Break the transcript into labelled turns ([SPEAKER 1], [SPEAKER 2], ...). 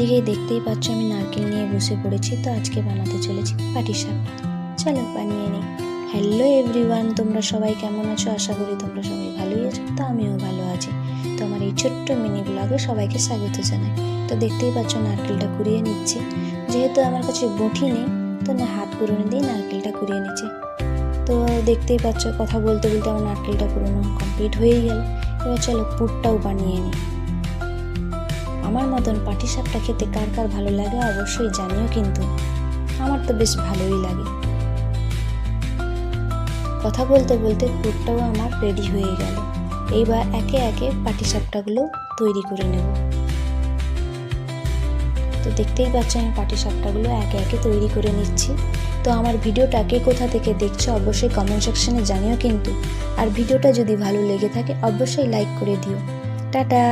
[SPEAKER 1] এদিকেই দেখতেই পাচ্ছ আমি নারকেল নিয়ে বসে পড়েছি। তো আজকে বানাতে চলেছি পাটিসাপটা। চলো বানিয়ে নিই। হ্যালো এভরিওয়ান, তোমরা সবাই কেমন আছো? আশা করি তোমরা সবাই ভালোই আছো। তো আমিও ভালো আছি। তো আমার এই ছোট্ট মিনি ব্লগে সবাইকে স্বাগত জানাই। তো দেখতেই পাচ্ছ নারকেলটা কুড়িয়ে নিচ্ছি। যেহেতু আমার কাছে বটি নেই, তো আমি হাত কুড়োনি দিয়ে নারকেলটা কুড়িয়ে নিচ্ছি। তো দেখতেই পাচ্ছ কথা বলতে বলতে আমার নারকেলটা কুড়োনো কমপ্লিট হয়েই গেল। এবার চলো পুরটাও বানিয়ে নিই। আমার মতন পাটিসাপটা খেতে কার কার ভালো লাগে অবশ্যই জানিও, কিন্তু আমার তো বেশ ভালোই লাগে। কথা বলতে বলতে পুরটাও আমার রেডি হয়ে গেল। এইবার একে একে পাটিসাপটাগুলো তৈরি করে নেব। তো দেখতেই পাচ্ছ আমি পাটিসাপটাগুলো একে একে তৈরি করে নিচ্ছি। তো আমার ভিডিওটা কে কোথা থেকে দেখছো অবশ্যই কমেন্ট সেকশনে জানিও কিন্তু। আর ভিডিওটা যদি ভালো লেগে থাকে অবশ্যই লাইক করে দিও। টাটা।